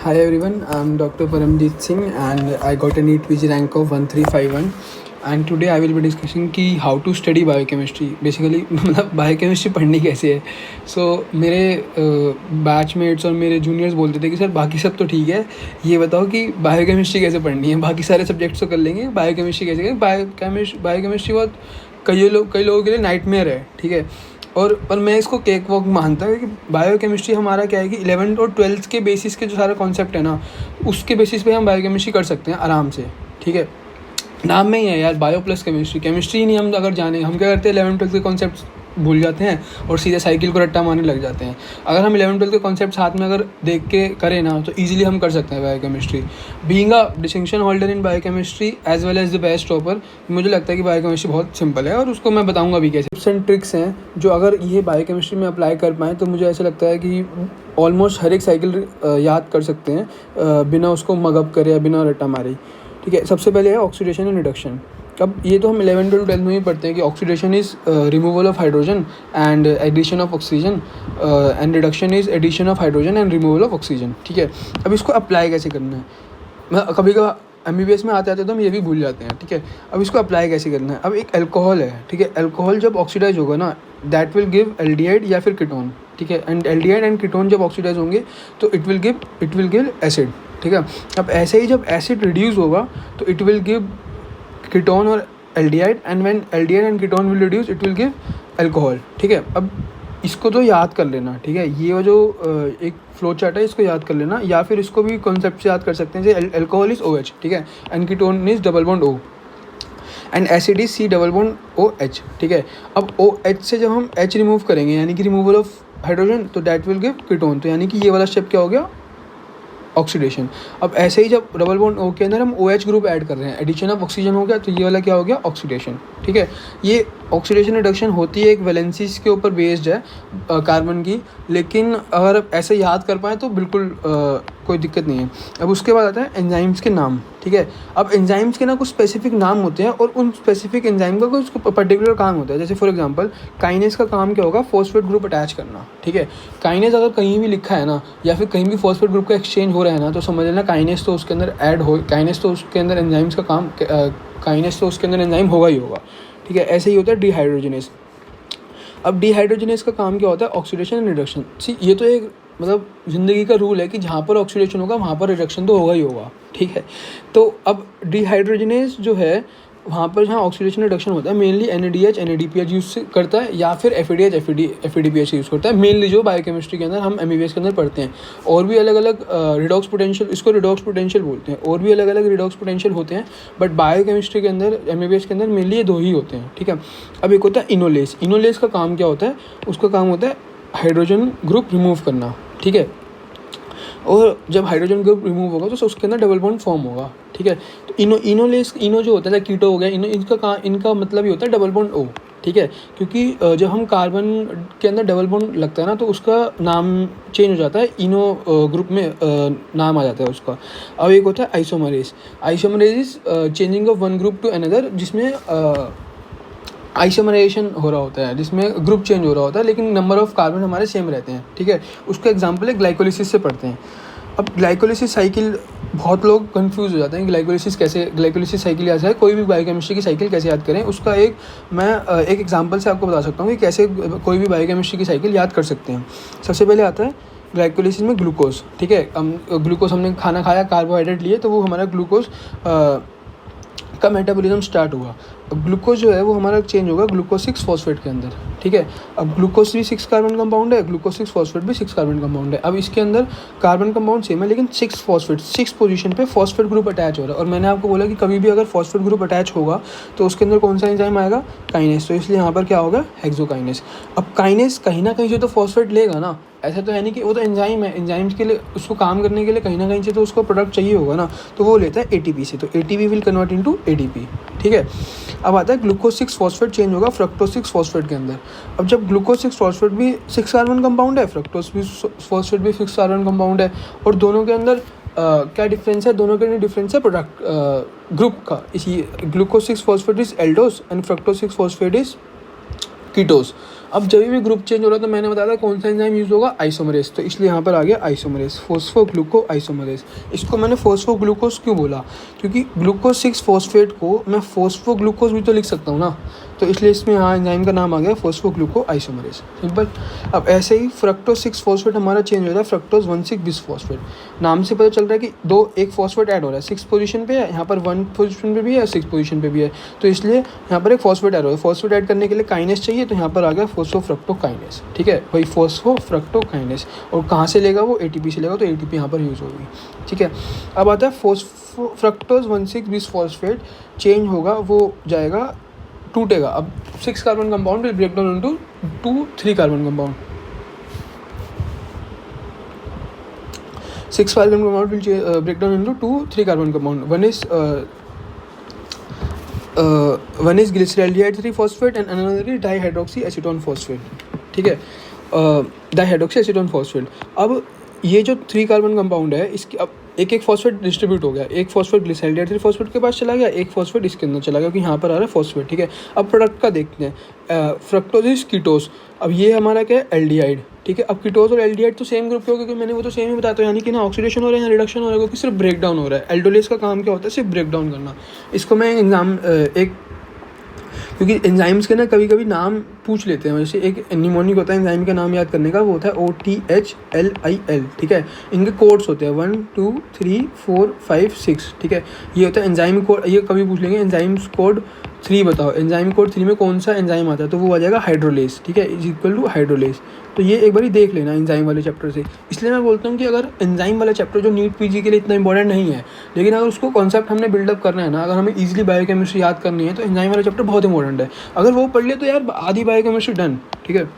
Hi everyone, I'm Dr. Paramjeet Singh and I got a NEET PG rank of 1351 and today I will be discussing कि how to study biochemistry. Basically मतलब biochemistry पढ़नी कैसे है. So मेरे batchmates और मेरे juniors बोलते थे कि सर बाकी सब तो ठीक है, ये बताओ कि बायोकेमिस्ट्री कैसे पढ़नी है. बाकी सारे सब्जेक्ट्स तो कर लेंगे, बायोकेमिस्ट्री कैसे करें. बायोकेमिस्ट्री बहुत कई लोगों के लिए नाइटमेयर है. ठीक है. और मैं इसको केक वॉक मानता हूँ कि बायोकेमिस्ट्री हमारा क्या है कि 11th और 12th के बेसिस के जो सारा कॉन्सेप्ट है ना, उसके बेसिस पे हम बायोकेमिस्ट्री कर सकते हैं आराम से. ठीक है. नाम में ही है यार, बायो प्लस केमिस्ट्री. केमिस्ट्री ही नहीं हम अगर जाने, हम क्या करते हैं 11th-12th के कॉन्सेप्ट भूल जाते हैं और सीधे साइकिल को रट्टा मारने लग जाते हैं. अगर हम 11th-12th के कॉन्सेप्ट साथ में अगर देख के करें ना, तो ईजिली हम कर सकते हैं biochemistry. Being a distinction holder in biochemistry as well as the best topper, मुझे लगता है कि बायोकेमिस्ट्री बहुत सिंपल है और उसको मैं बताऊंगा भी कैसे. टिप्स एंड ट्रिक्स हैं जो अगर ये बायोकेमिस्ट्री में अप्लाई कर पाएँ तो मुझे ऐसा लगता है कि ऑलमोस्ट हर एक साइकिल याद कर सकते हैं बिना उसको मगअप करे या बिना रट्टा मारे. ठीक है. सबसे पहले है ऑक्सीडेशन एंड रिडक्शन. अब ये तो हम 11th-12th में ही पढ़ते हैं कि oxidation is removal of hydrogen and addition of oxygen and reduction is addition of hydrogen and removal of oxygen. ठीक है. अब इसको अप्लाई कैसे करना है, मैं कभी कभी MBBS में आते तो हम ये भी भूल जाते हैं. ठीक है. अब इसको अप्लाई कैसे करना है. अब एक अल्कोहल है. ठीक है. अल्कोहल जब ऑक्सीडाइज होगा ना, दैट विल गिव एल्डिहाइड या फिर कीटोन. ठीक है. एंड एल्डिहाइड एंड कीटोन जब ऑक्सीडाइज होंगे तो इट विल गिव एसिड. ठीक है. अब ऐसे ही जब एसिड रिड्यूस होगा तो इट विल गिव कीटोन और aldehyde, and when aldehyde and ketone will reduce it will give alcohol. ठीक है. अब इसको तो याद कर लेना. ठीक है. ये जो एक फ्लो चार्ट है इसको याद कर लेना, या फिर इसको भी कॉन्सेप्ट से याद कर सकते हैं. जैसे अल्कोहल इज़ OH. ठीक है. And ketone is double bond O and acid is C double bond OH. ठीक है. अब OH से जब हम H रिमूव करेंगे यानी कि रिमूवल ऑफ हाइड्रोजन, तो दैट विल गिव कीटोन. तो यानी कि ये वाला स्टेप क्या हो गया, ऑक्सीडेशन. अब ऐसे ही जब डबल बॉन्ड O के अंदर हम OH ग्रुप ऐड कर रहे हैं, एडिशन ऑफ ऑक्सीजन हो गया, तो ये वाला क्या हो गया, ऑक्सीडेशन. ठीक है. ये ऑक्सीडेशन रिडक्शन होती है एक वैलेंसीज के ऊपर बेस्ड है कार्बन की, लेकिन अगर आप ऐसे याद कर पाएँ तो बिल्कुल कोई दिक्कत नहीं है. अब उसके बाद आता है एंजाइम्स के नाम. ठीक है. अब एंजाइम्स के ना कुछ स्पेसिफिक नाम होते हैं और उन स्पेसिफिक एंजाइम का कुछ पर्टिकुलर काम होता है. जैसे फॉर एग्जांपल काइनेज का काम क्या होगा, फॉस्फेट ग्रुप अटैच करना. ठीक है. काइनेज अगर कहीं भी लिखा है ना, या फिर कहीं भी फॉस्फेट ग्रुप का एक्सचेंज हो रहा है ना, तो समझ लेना काइनेज तो उसके अंदर ऐड हो, काइनेज तो उसके अंदर एंजाइम्स का काम, काइनेज तो उसके अंदर एंजाइम होगा ही होगा. ठीक है. ऐसे ही होता है डिहाइड्रोजनेस. अब डिहाइड्रोजनेस का काम क्या होता है, ऑक्सीडेशन एंड रिडक्शन. सी ये तो एक मतलब ज़िंदगी का रूल है कि जहाँ पर ऑक्सीडेशन होगा वहाँ पर रिडक्शन तो होगा ही होगा. ठीक है. तो अब डिहाइड्रोजनेस जो है, वहाँ पर जहाँ ऑक्सीडेशन रिडक्शन होता है मेनली NADH NADPH यूज़ करता है, या फिर FADH FADPH यूज़ करता है मेनली, जो बायोकेमिस्ट्री के अंदर हम MBBS के अंदर पढ़ते हैं. और भी अलग अलग रिडॉक्स पोटेंशियल, इसको रिडॉक्स पोटेंशियल बोलते हैं, और भी अलग अलग रिडॉक्स पोटेंशियल होते हैं, बट बायोकेमिस्ट्री के अंदर MBBS के अंदर मेनली ये दो ही होते हैं. ठीक है. अब एक होता है इनोलेस. इनोलेस का काम क्या होता है, उसका काम होता है हाइड्रोजन ग्रुप रिमूव करना. ठीक है. और जब हाइड्रोजन ग्रुप रिमूव होगा तो उसके अंदर डबल बॉन्ड फॉर्म होगा. ठीक है. तो इनोलेस, इनो जो होता है कीटो हो गया, इनका मतलब ही होता है डबल बॉन्ड O. ठीक है. क्योंकि जब हम कार्बन के अंदर डबल बॉन्ड लगता है ना, तो उसका नाम चेंज हो जाता है, इनो ग्रुप में नाम आ जाता है उसका. अब एक होता है isomerase. Isomerase is changing of one group to another, जिसमें आइसोमराइजेशन हो रहा होता है, जिसमें ग्रुप चेंज हो रहा होता है, लेकिन नंबर ऑफ कार्बन हमारे सेम रहते हैं. ठीक है. उसका एग्जांपल है ग्लाइकोलिसिस से पढ़ते हैं. अब ग्लाइकोलिसिस साइकिल, बहुत लोग कंफ्यूज हो जाते हैं ग्लाइकोलिसिस साइकिल याद है, कोई भी बायोकेमिस्ट्री की साइकिल कैसे याद करें. उसका मैं एक एग्जांपल से आपको बता सकता हूँ कि कैसे कोई भी बायोकेमिस्ट्री की साइकिल याद कर सकते हैं. सबसे पहले आता है ग्लाइकोलिसिस में ग्लूकोज. ठीक है. ग्लूकोज हमने खाना खाया, कार्बोहाइड्रेट लिए, तो वो हमारा ग्लूकोज का मेटाबॉलिज्म स्टार्ट हुआ. अब ग्लूकोज जो है वो हमारा चेंज होगा ग्लूकोज 6 फॉस्फेट के अंदर. ठीक है. अब ग्लूकोज भी 6 कार्बन कंपाउंड है, ग्लूकोज 6 फॉस्फेट भी 6 कार्बन कंपाउंड है. अब इसके अंदर कार्बन कंपाउंड सेम है, लेकिन 6 फॉस्फेट, 6 पोजीशन पे फॉस्फेट ग्रुप अटैच हो रहा है. और मैंने आपको बोला कि कभी भी अगर फॉस्फेट ग्रुप अटैच होगा तो उसके अंदर कौन सा एंजाइम आएगा, काइनेस. तो इसलिए यहाँ पर क्या होगा, हेक्सोकाइनेस. अब काइनेस कहीं ना कहीं से तो फॉस्फेट लेगा ना, ऐसा तो है नहीं कि वो तो एंजाइम है, एंजाइम्स के लिए उसको काम करने के लिए कहीं ना कहीं से तो उसको प्रोडक्ट चाहिए होगा ना, तो वो लेता है ATP से. तो ATP will convert into ADP. ठीक है. अब आता है ग्लूकोज 6 फॉस्फेट चेंज होगा फ्रक्टोज 6 फॉस्फेट के अंदर. अब जब ग्लूकोज 6 फॉस्फेट भी 6 कार्बन कंपाउंड है, फ्रक्टोज भी फॉस्फेट भी 6 कार्बन कंपाउंड है, और दोनों के अंदर क्या डिफरेंस है, दोनों के अंदर डिफरेंस है प्रोडक्ट ग्रुप का. इसी glucose 6 phosphate is aldose and fructose 6 phosphate is ketose. अब जब भी ग्रुप चेंज हो रहा है तो मैंने बताया था कौन सा एंजाइम यूज़ होगा, आइसोमरेज, तो इसलिए यहाँ पर आ गया आइसोमरेज, फॉस्फोग्लूको आइसोमरेज। इसको मैंने फॉस्फोग्लूकोज क्यों बोला, क्योंकि ग्लूकोज 6 फॉस्फेट को मैं फॉस्फोग्लूकोज भी तो लिख सकता हूँ ना, तो इसलिए इसमें यहाँ एंजाइम का नाम आ गया फॉस्फोग्लूको आइसोमरेज, सिंपल। अब ऐसे ही फ्रक्टोज 6 फॉस्फेट हमारा चेंज हो रहा है फ्रक्टोज 1,6 बिस फॉस्फेट। नाम से पता चल रहा है कि एक फॉस्फेट ऐड हो रहा है, 6 पोजीशन पे है, यहाँ पर 1 पोजीशन पे भी है, 6 पोजीशन पे भी है, तो इसलिए यहाँ पर एक फॉस्फेट ऐड हो रहा है। फॉस्फेट ऐड करने के लिए काइनेस चाहिए, तो यहाँ पर आ गया फॉस्फोफ्रक्टोकाइनेस, ठीक है, वही फॉस्फोफ्रक्टोकाइनेस। और कहाँ से लेगा वो, ATP से लेगा, तो ATP यहाँ पर यूज़ होगी, ठीक है। अब आता है फ्रक्टोज 1,6 बिस फॉस्फेट चेंज होगा, वो जाएगा, टूटेगा। अब 6 carbon compound will break down into 2 3 carbon compound, 6 carbon compound will break down into 2 3 carbon compound. One is glyceraldehyde 3 phosphate and another is dihydroxy acetone phosphate, ठीक है, डाईहाइड्रोक्सी एसीटोन फॉस्फेट। अब ये जो 3 कार्बन कंपाउंड है, इसकी अब एक phosphate distribute हो गया, एक फॉस्फेट ग्लिसरॉल्डिहाइड 3 फॉस्फेट के पास चला गया, एक फॉस्फेट इसके अंदर चला गया, क्योंकि यहाँ पर आ रहा है फॉस्फेट, ठीक है। अब प्रोडक्ट का देखते हैं, फ्रक्टोज कीटोस। अब ये हमारा क्या है, एल्डिहाइड, ठीक है। अब कीटोज और एल्डिहाइड तो सेम ग्रुप के हो गए, क्योंकि मैंने वो तो सेम ही बताया था, यानी कि ना ऑक्सीडेशन हो रहा है या रिडक्शन हो रहा है, क्योंकि सिर्फ ब्रेक डाउन हो रहा है। एल्डोलेस का काम क्या होता है, सिर्फ ब्रेक डाउन करना। इसको मैं क्योंकि एंजाइम्स के ना कभी कभी नाम पूछ लेते हैं, जैसे एक निमोनिक होता है एंजाइम का नाम याद करने का, वो होता है OTHLIL, ठीक है। इनके कोड्स होते हैं 1 2 3 4 5 6, ठीक है। ये होता है एंजाइम कोड, ये कभी पूछ लेंगे एंजाइम्स कोड 3 बताओ, एंजाइम कोड 3 में कौन सा एंजाइम आता है, तो वो आ जाएगा हाइड्रोलेस, ठीक है, इज इक्वल टू हाइड्रोलेस। तो ये एक बार देख लेना एंजाइम वाले चैप्टर से। इसलिए मैं बोलता हूँ कि अगर एंजाइम वाला चैप्टर जो नीट PG के लिए इतना इंपॉर्टेंट नहीं है, लेकिन अगर उसको कॉन्सेप्ट हमने बिल्डअप करना है ना, अगर हमें ईजिली बायोकेमिस्ट्री याद करनी है, तो एंजाइम वाला चैप्टर बहुत इंपॉर्टेंट है। अगर वो पढ़ लिया तो यार आधी बायोकेमिस्ट्री डन, ठीक है।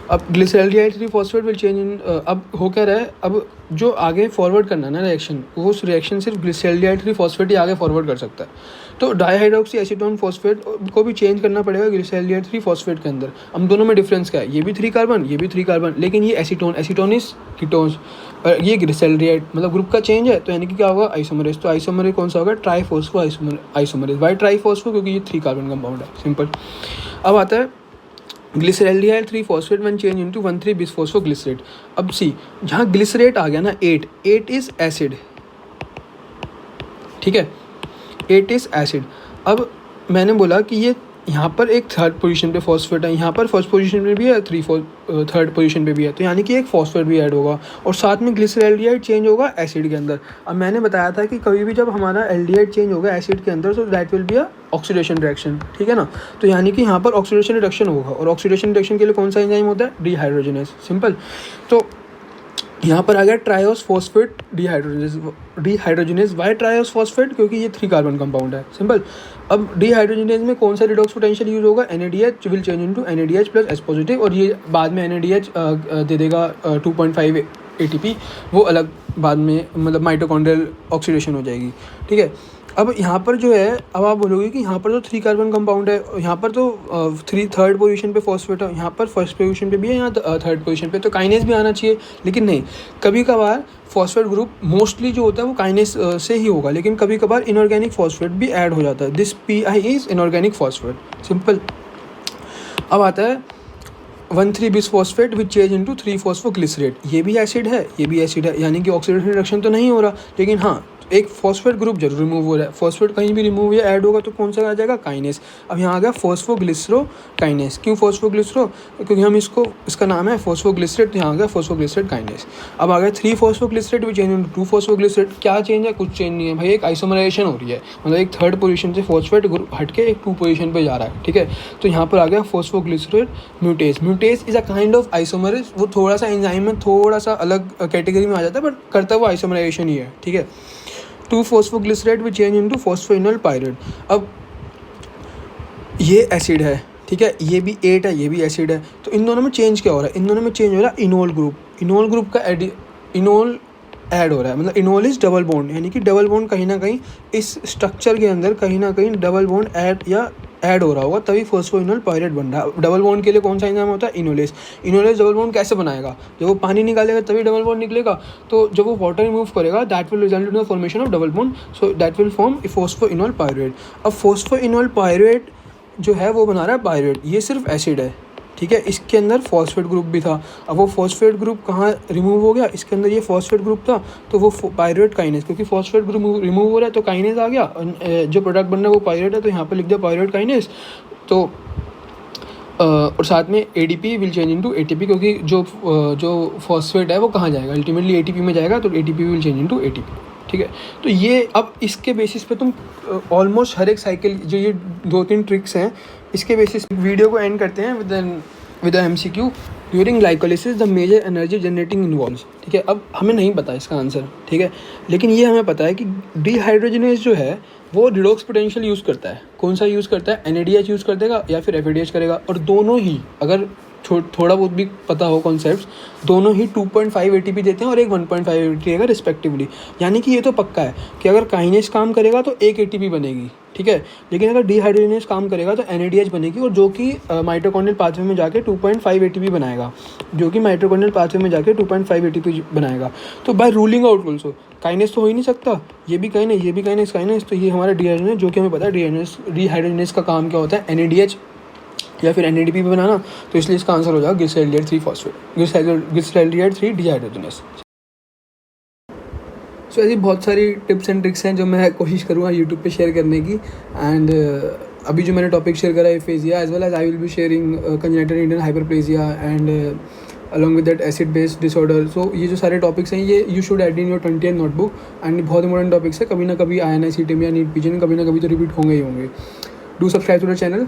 अब glyceraldehyde 3 phosphate will change in, अब हो क्या रहा है, अब जो आगे फॉरवर्ड करना है ना रिएक्शन, वो उस रिएक्शन सिर्फ ग्लिसरॉल्डिहाइड 3 फॉस्फेट ही आगे फॉरवर्ड कर सकता है। तो डाईहाइड्रोक्सी एसीटोन फॉस्फेट को भी चेंज करना पड़ेगा ग्लिसरॉल्डिहाइड 3 फॉस्फेट के अंदर। हम दोनों में डिफरेंस क्या है, ये भी 3 कार्बन, ये भी 3 कार्बन, लेकिन ये एसीटोन इज कीटोन्स, और ये ग्लिसरॉल्डिहाइड, मतलब ग्रुप का चेंज है, तो यानी कि क्या होगा, आइसोमरेज। तो आइसोमरेज कौन सा होगा, ट्राईफॉस्फो आइसोमरेज। वाई ट्राईफॉस्फो, क्योंकि ये 3 कार्बन कंपाउंड है, सिंपल। अब आता है glyceraldehyde 3 phosphate one change into 1,3 bisphosphoglycerate. अब सी, जहाँ ग्लिसरेट आ गया ना, 8 इज एसिड, ठीक है, 8 इज एसिड। अब मैंने बोला कि ये यहाँ पर एक 3rd पोजीशन पे फॉस्फेट है, यहाँ पर 1st पोजीशन पे भी है, 3rd पोजीशन पे भी है, तो यानी कि एक फॉस्फेट भी ऐड होगा, और साथ में ग्लिसरॉल्डिहाइड चेंज होगा एसिड के अंदर। अब मैंने बताया था कि कभी भी जब हमारा एल्डिहाइड चेंज होगा एसिड के अंदर, तो that will be a oxidation reaction, ठीक है ना। तो यानी कि यहाँ पर ऑक्सीडेशन रिडक्शन होगा, और ऑक्सीडेशन रिडक्शन के लिए कौन सा एंजाइम होता है, डिहाइड्रोजनेस, सिंपल। तो यहाँ पर आ गया triose phosphate dehydrogenase. Why triose phosphate, क्योंकि ये 3 कार्बन कंपाउंड है, सिंपल। अब डिहाइड्रोजनेस में कौन सा रिडॉक्स पोटेंशियल यूज होगा, NADH will change into NADH plus H positive, और ये बाद में NADH दे देगा 2.5 ATP, वो अलग बाद में, मतलब माइटोकॉन्ड्रियल ऑक्सीडेशन हो जाएगी, ठीक है। अब यहाँ पर जो है, अब आप बोलोगे कि यहाँ पर तो 3 कार्बन कंपाउंड है, यहाँ पर तो 3rd पोजीशन पे फॉस्फेट है, यहाँ पर 1st पोजीशन पे भी है, यहाँ 3rd पोजीशन पे, तो काइनेस भी आना चाहिए, लेकिन नहीं। कभी कभार फॉस्फेट ग्रुप मोस्टली जो होता है वो काइनेस से ही होगा, लेकिन कभी कभार इनऑर्गेनिक फॉस्फेट भी ऐड हो जाता है। This PI is inorganic phosphate, simple. अब आता है 1,3 bisphosphate which change into 3 phosphoglycerate. ये भी एसिड है, ये भी एसिड है, यानी कि ऑक्सीडेशन रिडक्शन तो नहीं हो रहा, लेकिन हाँ एक फॉस्फेट ग्रुप जरूर रिमूव हो रहा है। फॉस्फेट कहीं भी रिमूव या ऐड होगा तो कौन सा आ जाएगा, काइनेस। अब यहाँ आ गया फॉस्फोग्लिसरोकाइनेस। क्यों फॉस्फोग्लिसरो, क्योंकि हम इसका नाम है फॉस्फोग्लिसरेट, यहाँ आ गया फॉस्फोग्लिसरेट काइनेस। अब आ गया 3 फॉस्फोग्लिसरेट भी चेंज इनटू 2 फॉस्फोग्लिसरेट। क्या चेंज है, कुछ चेंज नहीं है भाई, एक आइसोमराइजेशन हो रही है, मतलब एक 3rd पोजीशन से फॉस्फेट ग्रुप हट के एक 2 पोजीशन पे जा रहा है, ठीक है। तो यहाँ पर आ गया phosphoglycerate म्यूटेज। म्यूटेज is a kind of isomerase, वो थोड़ा सा एंजाइम में थोड़ा सा अलग कैटेगरी में आ जाता है, बट करता हुआ आइसोमराइजेशन ही है, ठीक है। 2 phosphoglycerate which change into phosphoenol pirate. अब ये एसिड है, ठीक है, ये भी 8 है, ये भी एसिड है, तो इन दोनों में चेंज क्या हो रहा है, इन दोनों में चेंज हो रहा है इनोल ग्रुप। इनोल ग्रुप का इनोल ऐड हो रहा है, मतलब इनोल इज डबल बॉन्ड, यानी कि डबल बॉन्ड कहीं ना कहीं इस स्ट्रक्चर के अंदर कहीं ना कहीं डबल बॉन्ड ऐड हो रहा होगा, तभी फॉस्फोइनोल पायरेट बन रहा है। डबल बॉन्ड के लिए कौन सा एंजाइम होता है, इनोलेस। इनोलेस डबल बॉन्ड कैसे बनाएगा, जब वो पानी निकालेगा तभी डबल बॉन्ड निकलेगा, तो जब वो वाटर रिमूव करेगा that will result in the formation of double bond, so that will form phosphoenol pirate. अब फॉस्फोइनोल पायरेट जो है वो बना रहा है पायरेट, ये सिर्फ एसिड है, ठीक है। इसके अंदर फॉस्फेट ग्रुप भी था। अब वो फॉस्फेट ग्रुप कहाँ रिमूव हो गया, इसके अंदर ये फॉस्फेट ग्रुप था तो वो पायरुवेट काइनेस, क्योंकि फॉस्फेट ग्रुप रिमूव हो रहा है तो काइनेस आ गया, जो प्रोडक्ट बन रहा है वो पायरुवेट है तो यहाँ पे लिख दिया पायरुवेट काइनेस। तो और साथ में ADP will change into ATP, क्योंकि जो फॉस्फेट है वो कहाँ जाएगा, अल्टीमेटली ATP में जाएगा, तो ATP will change into ATP। ठीक है। तो ये अब इसके बेसिस पे तुम ऑलमोस्ट हर एक साइकिल, जो ये 2-3 ट्रिक्स हैं, इसके बेसिस वीडियो को एंड करते हैं with MCQ। During glycolysis the major energy generating involves. ठीक है। अब हमें नहीं पता इसका आंसर, ठीक है, लेकिन ये हमें पता है कि डिहाइड्रोजनेज जो है वो रिडॉक्स पोटेंशियल यूज़ करता है। कौन सा यूज़ करता है, NADH यूज़ कर देगा या फिर FADH करेगा। और दोनों ही, अगर थोड़ा बहुत भी पता हो कॉन्सेप्ट्स, दोनों ही 2.5 ATP देते हैं और एक 1.5 ATP देगा रिस्पेक्टिवली। यानी कि ये तो पक्का है कि अगर काइनेज काम करेगा तो एक ATP बनेगी, ठीक है, लेकिन अगर डिहाइड्रोजनेज काम करेगा तो NADH बनेगी, और जो कि माइटोकॉन्ड्रियल पाथवे में जाके 2.5 ATP बनाएगा, जो कि माइटोकॉन्ड्रियल पाथवे में जाके 2.5 ATP बनाएगा। तो by ruling out also kinase तो हो ही नहीं सकता, ये भी काइनेज, ये भी काइनेज, तो ये हमारा डिहाइड्रोजनेज, जो कि हमें पता है डिहाइड्रोजनेज का काम क्या होता है, NADH या फिर NADP बनाना। तो इसलिए इसका आंसर हो जाएगा ग्लिसरॉल्डिहाइड 3 फॉस्फेट, ग्लिसरॉल्डिहाइड 3 डिहाइड्रोजनेस। सो ऐसी बहुत सारी टिप्स एंड ट्रिक्स हैं जो मैं कोशिश करूँगा यूट्यूब पे शेयर करने की। एंड अभी जो मैंने टॉपिक शेयर करा है aphasia, as well as I will be sharing congenital renal hyperplasia and along with that acid based disorder. So ये जो सारे टॉपिक्स हैं ये you should add in your 20th notebook. And बहुत इंपॉर्टेंट टॉपिक्स है, कभी ना कभी INI CTM या नीट PG कभी ना कभी तो रिपीट होंगे ही होंगे। Do subscribe to the channel.